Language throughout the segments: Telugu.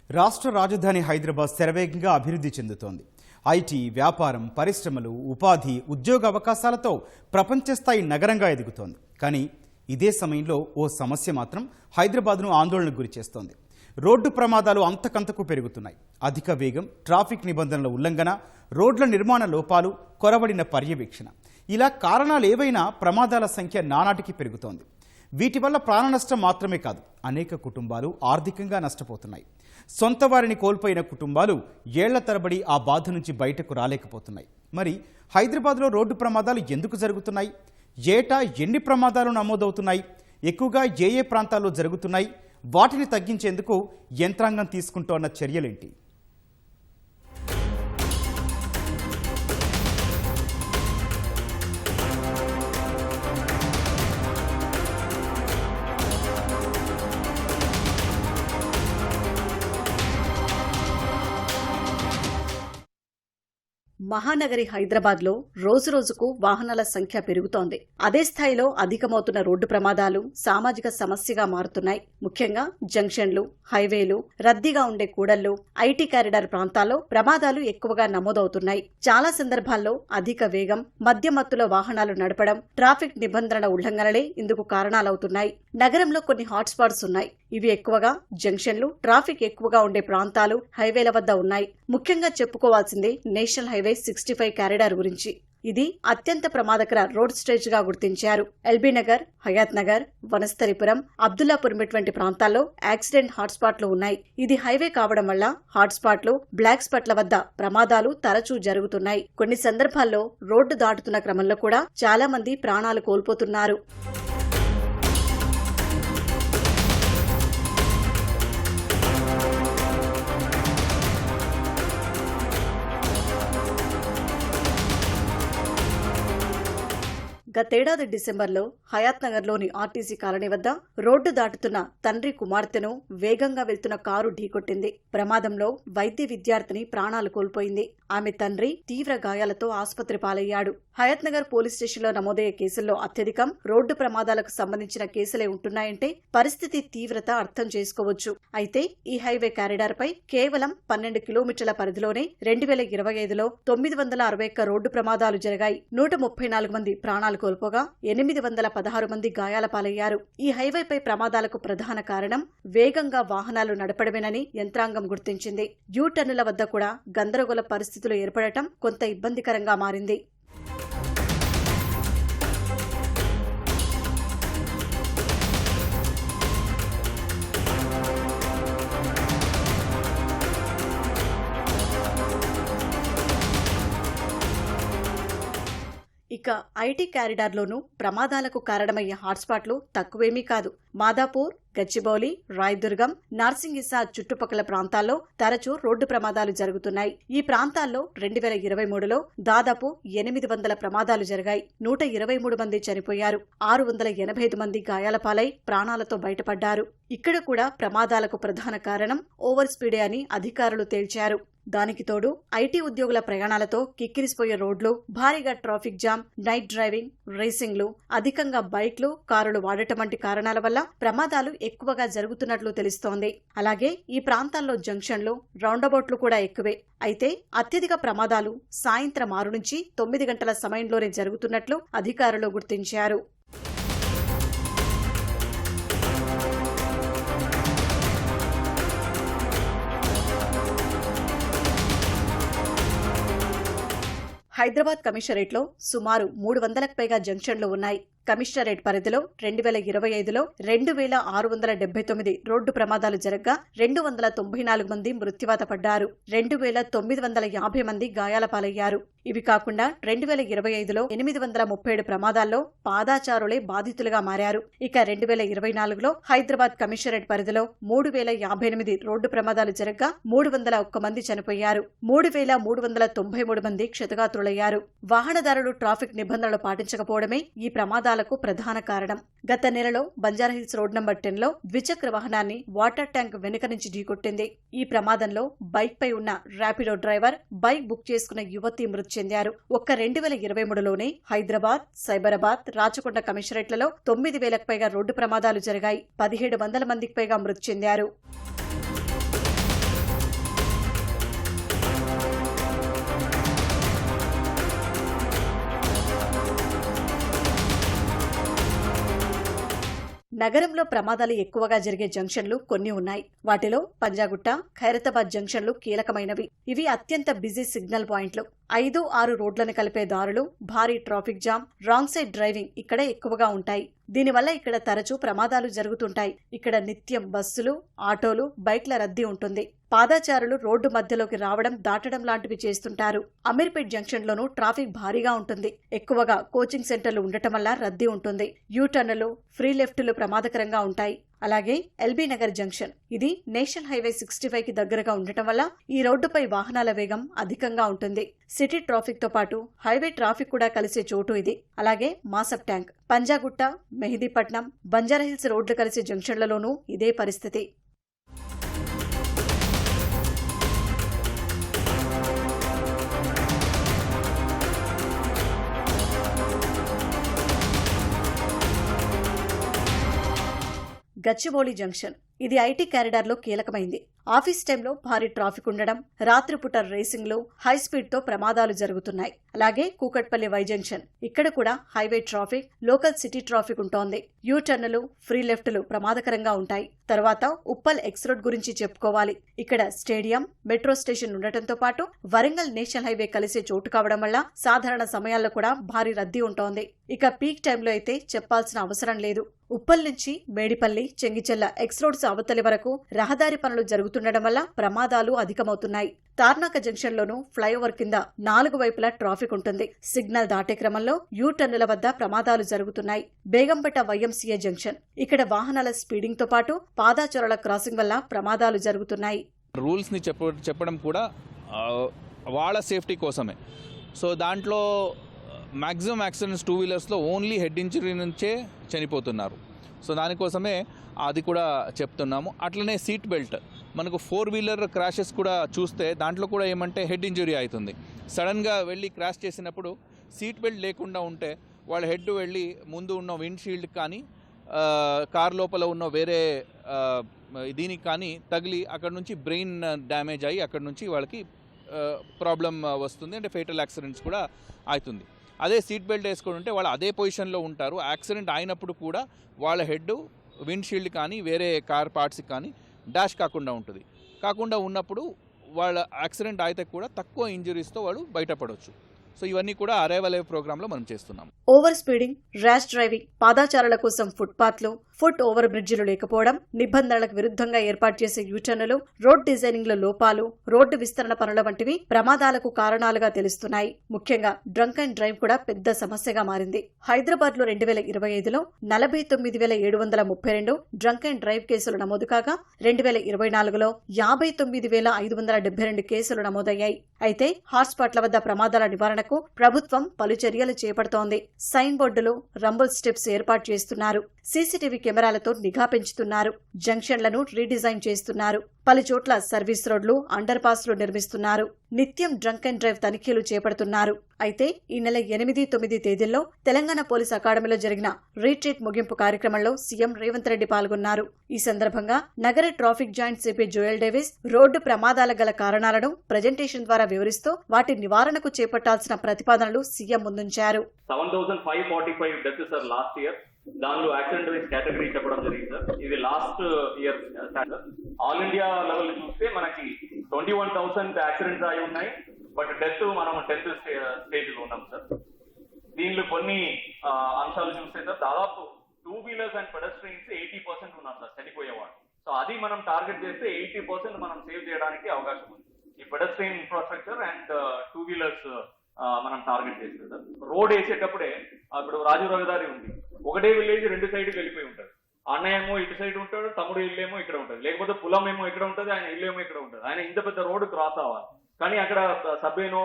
రాష్ట్ర రాజధాని హైదరాబాద్ శరవేగంగా అభివృద్ధి చెందుతోంది. ఐటీ, వ్యాపారం, పరిశ్రమలు, ఉపాధి, ఉద్యోగ అవకాశాలతో ప్రపంచ స్థాయి నగరంగా ఎదుగుతోంది. కానీ ఇదే సమయంలో ఓ సమస్య మాత్రం హైదరాబాద్ను ఆందోళనకు గురిచేస్తోంది. రోడ్డు ప్రమాదాలు అంతకంతకు పెరుగుతున్నాయి. అధిక వేగం, ట్రాఫిక్ నిబంధనల ఉల్లంఘన, రోడ్ల నిర్మాణ లోపాలు, కొరవడిన పర్యవేక్షణ, ఇలా కారణాలు ఏవైనా ప్రమాదాల సంఖ్య నానాటికి పెరుగుతోంది. వీటి వల్ల ప్రాణ నష్టం మాత్రమే కాదు, అనేక కుటుంబాలు ఆర్థికంగా నష్టపోతున్నాయి. సొంత వారిని కోల్పోయిన కుటుంబాలు ఏళ్ల తరబడి ఆ బాధ నుంచి బయటకు రాలేకపోతున్నాయి. మరి హైదరాబాద్లో రోడ్డు ప్రమాదాలు ఎందుకు జరుగుతున్నాయి? ఏటా ఎన్ని ప్రమాదాలు నమోదవుతున్నాయి? ఎక్కువగా ఏ ప్రాంతాల్లో జరుగుతున్నాయి? వాటిని తగ్గించేందుకు యంత్రాంగం తీసుకుంటోన్న చర్యలేంటి? మహానగరి హైదరాబాద్ లో రోజురోజుకు వాహనాల సంఖ్య పెరుగుతోంది. అదే స్థాయిలో అధికమవుతున్న రోడ్డు ప్రమాదాలు సామాజిక సమస్యగా మారుతున్నాయి. ముఖ్యంగా జంక్షన్లు, హైవేలు, రద్దీగా ఉండే కూడళ్లు, ఐటీ కారిడార్ ప్రాంతాల్లో ప్రమాదాలు ఎక్కువగా నమోదవుతున్నాయి. చాలా సందర్భాల్లో అధిక వేగం, మద్యమత్తులో వాహనాలు నడపడం, ట్రాఫిక్ నిబంధనల ఉల్లంఘనలే ఇందుకు కారణాలవుతున్నాయి. నగరంలో కొన్ని హాట్స్పాట్స్ ఉన్నాయి. ఇవి ఎక్కువగా జంక్షన్లు, ట్రాఫిక్ ఎక్కువగా ఉండే ప్రాంతాలు, హైవేల వద్ద ఉన్నాయి. ముఖ్యంగా చెప్పుకోవాల్సింది నేషనల్ హైవే 65 కారిడార్ గురించి. ఇది అత్యంత ప్రమాదకర రోడ్ స్టేజ్ గా గుర్తించారు. ఎల్బీ నగర్, హయాత్ నగర్, వనస్థలిపురం, అబ్దుల్లాపురం వంటి ప్రాంతాల్లో యాక్సిడెంట్ హాట్స్పాట్లు ఉన్నాయి. ఇది హైవే కావడం వల్ల హాట్స్పాట్లు, బ్లాక్ స్పాట్ల వద్ద ప్రమాదాలు తరచూ జరుగుతున్నాయి. కొన్ని సందర్భాల్లో రోడ్డు దాటుతున్న క్రమంలో కూడా చాలా మంది ప్రాణాలు కోల్పోతున్నారు. గతేడాది డిసెంబర్లో హయాత్ నగర్లోని ఆర్టీసీ కాలనీ వద్ద రోడ్డు దాటుతున్న తండ్రి కుమార్తెను వేగంగా వెళ్తున్న కారు ఢీకొట్టింది. ప్రమాదంలో వైద్య విద్యార్థిని ప్రాణాలు కోల్పోయింది. ఆమె తండ్రి తీవ్ర గాయాలతో ఆసుపత్రి పాలయ్యాడు. హయాత్ నగర్ పోలీస్ స్టేషన్లో నమోదయ్యే కేసుల్లో అత్యధికం రోడ్డు ప్రమాదాలకు సంబంధించిన కేసులే ఉంటున్నాయంటే పరిస్థితి తీవ్రత అర్థం చేసుకోవచ్చు. అయితే ఈ హైవే కారిడార్ పై కేవలం 12 కిలోమీటర్ల పరిధిలోనే 2025లో 961 రోడ్డు ప్రమాదాలు జరిగాయి. 134 మంది ప్రాణాలు కోల్పోగా 816 మంది గాయాల పాలయ్యారు. ఈ హైవేపై ప్రమాదాలకు ప్రధాన కారణం వేగంగా వాహనాలు నడపడమేనని యంత్రాంగం గుర్తించింది. యూ-టర్నుల వద్ద కూడా గందరగోళ పరిస్థితులు ఏర్పడటం కొంత ఇబ్బందికరంగా మారింది. ఇక ఐటీ కారిడార్లోనూ ప్రమాదాలకు కారణమయ్యే హాట్స్పాట్లు తక్కువేమీ కాదు. మాదాపూర్, గచ్చిబౌలి, రాయదుర్గం, నార్సింగిసా చుట్టుపక్కల ప్రాంతాల్లో తరచూ రోడ్డు ప్రమాదాలు జరుగుతున్నాయి. ఈ ప్రాంతాల్లో 2023లో దాదాపు 800 ప్రమాదాలు జరిగాయి. 123 మంది చనిపోయారు. 685 మంది గాయాల పాలై ప్రాణాలతో బయటపడ్డారు. ఇక్కడ కూడా ప్రమాదాలకు ప్రధాన కారణం ఓవర్ స్పీడే అని అధికారులు తేల్చారు. దానికి తోడు ఐటీ ఉద్యోగుల ప్రయాణాలతో కిక్కిరిసిపోయే రోడ్లు, భారీగా ట్రాఫిక్ జామ్, నైట్ డ్రైవింగ్, రేసింగ్లు, అధికంగా బైక్లు, కారులు వాడటం వంటి కారణాల వల్ల ప్రమాదాలు ఎక్కువగా జరుగుతున్నట్లు తెలుస్తోంది. అలాగే ఈ ప్రాంతాల్లో జంక్షన్లు, రౌండబౌట్లు కూడా ఎక్కువే. అయితే అత్యధిక ప్రమాదాలు సాయంత్రం 6 నుంచి 9 గంటల సమయంలోనే జరుగుతున్నట్లు అధికారులు గుర్తించారు. హైదరాబాద్ కమిషనరేట్లో సుమారు 300కు పైగా జంక్షన్లు ఉన్నాయి. కమిషనరేట్ పరిధిలో 2025లో 2679 రోడ్డు ప్రమాదాలు జరగ్గా 294 మంది మృత్యువాత పడ్డారు. 2950 మంది గాయాల పాలయ్యారు. ఇవి కాకుండా 2025లో 837 ప్రమాదాల్లో పాదాచారులే బాధితులుగా మారారు. ఇక 2024లో హైదరాబాద్ కమిషనరేట్ పరిధిలో 3058 రోడ్డు ప్రమాదాలు జరగ్గా 301 మంది చనిపోయారు. 3393 మంది క్షతగాత్రులయ్యారు. వాహనదారులు ట్రాఫిక్ నిబంధనలు పాటించకపోవడమే ఈ ప్రమాదాలకు ప్రధాన కారణం. గత నెలలో బంజారాహిల్స్ రోడ్ నంబర్ 10లో ద్విచక్ర వాహనాన్ని వాటర్ ట్యాంక్ వెనుక నుంచి ఢీకొట్టింది. ఈ ప్రమాదంలో బైక్ పై ఉన్న ర్యాపిడో డ్రైవర్, బైక్ బుక్ చేసుకున్న యువతి మృతి చెందారు. ఒక్క 2023లోనే హైదరాబాద్, సైబరాబాద్, రాచకొండ కమిషనరేట్లలో 9000కు పైగా రోడ్డు ప్రమాదాలు జరిగాయి. 1700 మందికి పైగా మృతి చెందారు. నగరంలో ప్రమాదాలు ఎక్కువగా జరిగే జంక్షన్లు కొన్ని ఉన్నాయి. వాటిలో పంజాగుట్ట, ఖైరతాబాద్ జంక్షన్లు కీలకమైనవి. ఇవి అత్యంత బిజీ సిగ్నల్ పాయింట్లు. 5-6 రోడ్లను కలిపే దారులు, భారీ traffic jam, wrong side driving ఇక్కడే ఎక్కువగా ఉంటాయి. దీనివల్ల ఇక్కడ తరచూ ప్రమాదాలు జరుగుతుంటాయి. ఇక్కడ నిత్యం బస్సులు, ఆటోలు, బైక్ల రద్దీ ఉంటుంది. పాదాచారులు రోడ్డు మధ్యలోకి రావడం, దాటడం లాంటివి చేస్తుంటారు. అమీర్పేట్ జంక్షన్లోనూ ట్రాఫిక్ భారీగా ఉంటుంది. ఎక్కువగా కోచింగ్ సెంటర్లు ఉండటం వల్ల రద్దీ ఉంటుంది. యూటర్న్లు, ఫ్రీ లెఫ్టులు ప్రమాదకరంగా ఉంటాయి. అలాగే ఎల్బీ నగర్ జంక్షన్, ఇది నేషనల్ హైవే 65కి దగ్గరగా ఉండటం వల్ల ఈ రోడ్డుపై వాహనాల వేగం అధికంగా ఉంటుంది. సిటీ ట్రాఫిక్ తో పాటు హైవే ట్రాఫిక్ కూడా కలిసే చోటు ఇది. అలాగే మాసప్ ట్యాంక్, పంజాగుట్ట, మెహదీపట్నం, బంజారాహిల్స్ రోడ్లు కలిసే జంక్షన్లలోనూ ఇదే పరిస్థితి. గచ్చిబౌలి జంక్షన్, ఇది ఐటీ కారిడార్లో కీలకమైంది. ఆఫీస్ టైంలో భారీ ట్రాఫిక్ ఉండడం, రాత్రిపూట రేసింగ్లు, హై స్పీడ్ తో ప్రమాదాలు జరుగుతున్నాయి. అలాగే కూకట్పల్లి వై జంక్షన్, ఇక్కడ కూడా highway traffic, local city traffic ఉంటోంది. యూటర్న్లు, ఫ్రీ లెఫ్టులు ప్రమాదకరంగా ఉంటాయి. తర్వాత ఉప్పల్ ఎక్స్ రోడ్ గురించి చెప్పుకోవాలి. ఇక్కడ స్టేడియం, మెట్రో స్టేషన్ ఉండటంతో పాటు వరంగల్ నేషనల్ హైవే కలిసే చోటు కావడం వల్ల సాధారణ సమయాల్లో కూడా భారీ రద్దీ ఉంటోంది. ఇక పీక్ టైంలో అయితే చెప్పాల్సిన అవసరం లేదు. ఉప్పల్ నుంచి మేడిపల్లి, చెంగిచెల్ల ఎక్స్ రోడ్స్ అవతలి వరకు రహదారి పనులు జరుగుతుండడం వల్ల ప్రమాదాలు అధికమవుతున్నాయి. తార్నాక జంక్షన్లోనూ ఫ్లైఓవర్ కింద 4 వైపులా ట్రాఫిక్ ఉంటుంది. సిగ్నల్ దాటే క్రమంలో యూటర్నుల వద్ద ప్రమాదాలు జరుగుతున్నాయి. బేగంపేట వైఎంసీఏ జంక్షన్, ఇక్కడ వాహనాల స్పీడింగ్ తో పాటు పాదాచారుల క్రాసింగ్ వల్ల ప్రమాదాలు జరుగుతున్నాయి. రూల్స్ ని చెప్పడం కూడా వాళ్ళ సేఫ్టీ కోసమే. సో దాంట్లో మ్యాక్సిమం యాక్సిడెంట్స్ 2 వీలర్స్లో ఓన్లీ హెడ్ ఇంజరీ నుంచే చనిపోతున్నారు. సో దానికోసమే అది కూడా చెప్తున్నాము. అట్లనే సీట్ బెల్ట్, మనకు 4 వీలర్ క్రాషెస్ కూడా చూస్తే దాంట్లో కూడా ఏమంటే హెడ్ ఇంజరీ అవుతుంది. సడన్గా వెళ్ళి క్రాష్ చేసినప్పుడు సీట్ బెల్ట్ లేకుండా ఉంటే వాళ్ళ హెడ్ వెళ్ళి ముందు ఉన్న విండ్ షీల్డ్ కానీ కార్ లోపల ఉన్న వేరే దీనికి కానీ తగిలి అక్కడ నుంచి బ్రెయిన్ డ్యామేజ్ అయ్యి అక్కడ నుంచి వాళ్ళకి ప్రాబ్లం వస్తుంది. అంటే ఫేటల్ యాక్సిడెంట్స్ కూడా అవుతుంది. అదే సీట్ బెల్ట్ వేసుకొని ఉంటే వాళ్ళు అదే పొజిషన్లో ఉంటారు. యాక్సిడెంట్ అయినప్పుడు కూడా వాళ్ళ హెడ్ విండ్ షీల్డ్ కానీ వేరే కార్ పార్ట్స్కి కానీ డాష్ కాకుండా ఉంటుంది. కాకుండా ఉన్నప్పుడు వాళ్ళ యాక్సిడెంట్ అయితే కూడా తక్కువ ఇంజరీస్తో వాళ్ళు బయటపడవచ్చు. సో ఇవన్నీ కూడా అరైవల్ ప్రోగ్రాంలో మనం చేస్తున్నాం. ఓవర్ స్పీడింగ్, ర్యాష్ డ్రైవింగ్, పాదాచారుల కోసం ఫుట్పాత్లు, ఫుట్ ఓవర్ బ్రిడ్జిలు లేకపోవడం, నిబంధనలకు విరుద్ధంగా ఏర్పాటు చేసే యూటర్నులు, రోడ్ డిజైనింగ్ లో లోపాలు, రోడ్డు విస్తరణ పనుల వంటివి ప్రమాదాలకు కారణాలుగా తెలుస్తున్నాయి. ముఖ్యంగా డ్రంక్ అండ్ డ్రైవ్ కూడా పెద్ద సమస్యగా మారింది. హైదరాబాద్ లో 2025లో 49,732 డ్రంక్ అండ్ డ్రైవ్ కేసులు నమోదు కాగా 2024లో 59,572 కేసులు నమోదయ్యాయి. అయితే హాట్స్పాట్ల వద్ద ప్రమాదాల నివారణకు ప్రభుత్వం పలు చర్యలు చేపడుతోంది. సైన్ బోర్డులు, రంబుల్ స్టెప్స్ ఏర్పాటు చేస్తున్నారు. సీసీటీవీ కెమెరాలతో నిఘా పెంచుతున్నారు. జంక్షన్లను రీడిజైన్ చేస్తున్నారు. పలు చోట్ల సర్వీస్ రోడ్లు, అండర్ పాస్లు నిర్మిస్తున్నారు. నిత్యం డ్రంక్ అండ్ డ్రైవ్ తనిఖీలు చేపడుతున్నారు. అయితే ఈ నెల 8-9 తేదీల్లో తెలంగాణ పోలీస్ అకాడమీలో జరిగిన రీట్రీట్ ముగింపు కార్యక్రమంలో సీఎం రేవంత్ రెడ్డి పాల్గొన్నారు. ఈ సందర్భంగా నగర traffic joint CP Joel Davis road ప్రమాదాల గల కారణాలను ప్రజెంటేషన్ ద్వారా వివరిస్తూ వాటి నివారణకు చేపట్టాల్సిన ప్రతిపాదనలు సీఎం ముందుంచారు. 7,545 డెత్స్ సార్ లాస్ట్ ఇయర్. దానిలో యాక్సిడెంట్ రేట్ కేటగిరీ చెప్పడం జరిగింది సార్. ఇది last year sir. All India level చూస్తే మనకి 21,000 యాక్సిడెంట్స్ అయి ఉన్నాయి. బట్ డెత్ మనం 10th స్టేజ్ లో ఉన్నాం సార్. దీనిలో కొన్ని అంశాలు చూస్తే సార్, దాదాపు 2 వీలర్స్ అండ్ పెడస్ట్రియన్స్ 80% ఉన్నారు సార్ చనిపోయేవాడు. సో అది మనం టార్గెట్ చేస్తే 80% మనం సేవ్ చేయడానికి అవకాశం ఉంది. ఈ పెడస్ట్రియన్ ఇన్ఫ్రాస్ట్రక్చర్ అండ్ 2 వీలర్స్ మనం టార్గెట్ చేస్తే సార్. రోడ్ వేసేటప్పుడే ఇప్పుడు రాజీవ్ రహదారి ఉంది, ఒకటే విలేజ్ 2 సైడ్కి వెళ్ళిపోయి ఉంటాడు. అన్నయ్య ఏమో ఇటు సైడ్ ఉంటాడు, తమ్ముడు ఇల్లు ఏమో ఇక్కడ ఉంటుంది, లేకపోతే పొలం ఏమో ఇక్కడ ఉంటుంది, ఆయన ఇల్లు ఏమో ఇక్కడ ఉంటుంది. ఆయన ఇంత పెద్ద రోడ్డు క్రాస్ అవ్వాలి, కానీ అక్కడ సబ్వేనో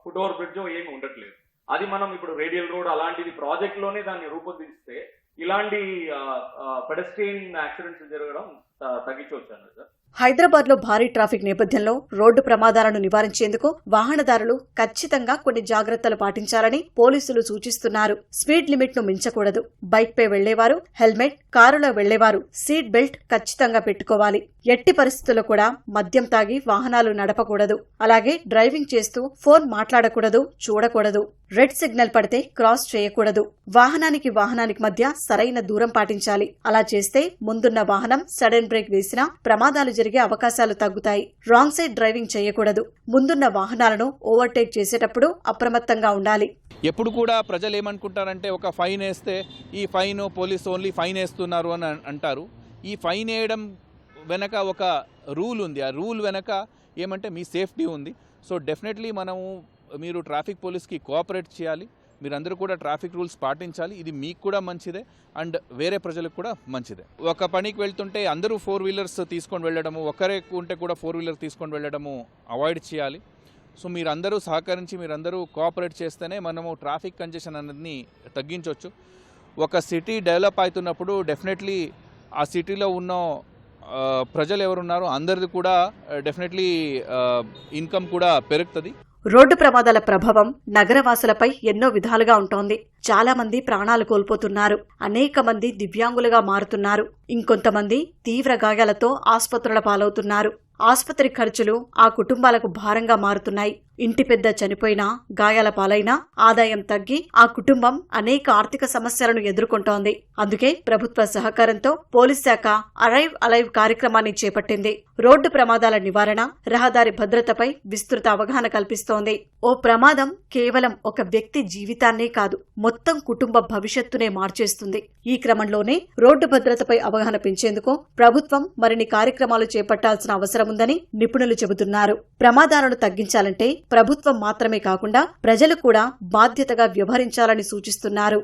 ఫుట్ ఓవర్ బ్రిడ్జో ఏమి ఉండట్లేదు. అది మనం ఇప్పుడు రేడియల్ రోడ్ అలాంటిది ప్రాజెక్ట్ లోనే దాన్ని రూపొందిస్తే ఇలాంటి పెడస్ట్రియన్ యాక్సిడెంట్స్ జరగడం తగ్గించవచ్చు సార్. హైదరాబాద్ లో భారీ ట్రాఫిక్ నేపథ్యంలో రోడ్డు ప్రమాదాలను నివారించేందుకు వాహనదారులు ఖచ్చితంగా కొన్ని జాగ్రత్తలు పాటించాలని పోలీసులు సూచిస్తున్నారు. స్పీడ్ లిమిట్ ను మించకూడదు. బైక్ పై వెళ్లేవారు హెల్మెట్, కారులో వెళ్లేవారు సీట్ బెల్ట్ ఖచ్చితంగా పెట్టుకోవాలి. ఎట్టి పరిస్థితుల్లో కూడా మద్యం తాగి వాహనాలు నడపకూడదు. అలాగే డ్రైవింగ్ చేస్తూ ఫోన్ మాట్లాడకూడదు, చూడకూడదు. రెడ్ సిగ్నల్ పడితే క్రాస్ చేయకూడదు. వాహనానికి మధ్య సరైన దూరం పాటించాలి. అలా చేస్తే ముందున్న వాహనం సడన్ బ్రేక్ వేసినా ప్రమాదాలు జరిగే అవకాశాలు తగ్గుతాయి. రాంగ్ సైడ్ డ్రైవింగ్ చేయకూడదు. ముందున్న వాహనాలను ఓవర్టేక్ చేసేటప్పుడు అప్రమత్తంగా ఉండాలి. ఎప్పుడు కూడా ప్రజలు ఏమనుకుంటారంటే ఒక ఫైన్ వేస్తే ఈ ఫైన్ పోలీసు ఓన్లీ ఫైన్ వేస్తున్నారు అని అంటారు. ఈ ఫైన్ వేయడం వెనక ఒక రూల్ ఉంది. ఆ రూల్ వెనక ఏమంటే మీ సేఫ్టీ ఉంది. సో డెఫినెట్లీ మీరు ట్రాఫిక్ పోలీస్కి కోఆపరేట్ చేయాలి. మీరందరూ కూడా ట్రాఫిక్ రూల్స్ పాటించాలి. ఇది మీకు కూడా మంచిదే అండ్ వేరే ప్రజలకు కూడా మంచిదే. ఒక పనికి వెళ్తుంటే అందరూ 4 వీలర్స్ తీసుకొని వెళ్ళడము, ఒకరే ఉంటే కూడా 4 వీలర్ తీసుకొని వెళ్ళడము అవాయిడ్ చేయాలి. సో మీరందరూ సహకరించి మీరందరూ కోఆపరేట్ చేస్తేనే మనము ట్రాఫిక్ కంజెషన్ అనేది తగ్గించవచ్చు. ఒక సిటీ డెవలప్ అవుతున్నప్పుడు డెఫినెట్లీ ఆ సిటీలో ఉన్న ప్రజలు ఎవరున్నారో అందరిది కూడా డెఫినెట్లీ ఇన్కమ్ కూడా పెరుగుతుంది. రోడ్డు ప్రమాదాల ప్రభావం నగరవాసులపై ఎన్నో విధాలుగా ఉంటోంది. చాలా మంది ప్రాణాలు కోల్పోతున్నారు. అనేక మంది దివ్యాంగులుగా మారుతున్నారు. ఇంకొంతమంది తీవ్ర గాయాలతో ఆసుపత్రుల పాలవుతున్నారు. ఆసుపత్రి ఖర్చులు ఆ కుటుంబాలకు భారంగా మారుతున్నాయి. ఇంటి పెద్ద చనిపోయినా, గాయాల పాలైనా ఆదాయం తగ్గి ఆ కుటుంబం అనేక ఆర్థిక సమస్యలను ఎదుర్కొంటోంది. అందుకే ప్రభుత్వ సహకారంతో పోలీస్ శాఖ అరైవ్ అలైవ్ కార్యక్రమాన్ని చేపట్టింది. రోడ్డు ప్రమాదాల నివారణ, రహదారి భద్రతపై విస్తృత అవగాహన కల్పిస్తోంది. ఓ ప్రమాదం కేవలం ఒక వ్యక్తి జీవితాన్నే కాదు, మొత్తం కుటుంబ భవిష్యత్తునే మార్చేస్తుంది. ఈ క్రమంలోనే రోడ్డు భద్రతపై అవగాహన పెంచేందుకు ప్రభుత్వం మరిన్ని కార్యక్రమాలు చేపట్టాల్సిన అవసరముందని నిపుణులు చెబుతున్నారు. ప్రమాదాలను తగ్గించాలంటే ప్రభుత్వం మాత్రమే కాకుండా ప్రజలు కూడా బాధ్యతగా వ్యవహరించాలని సూచిస్తున్నారు.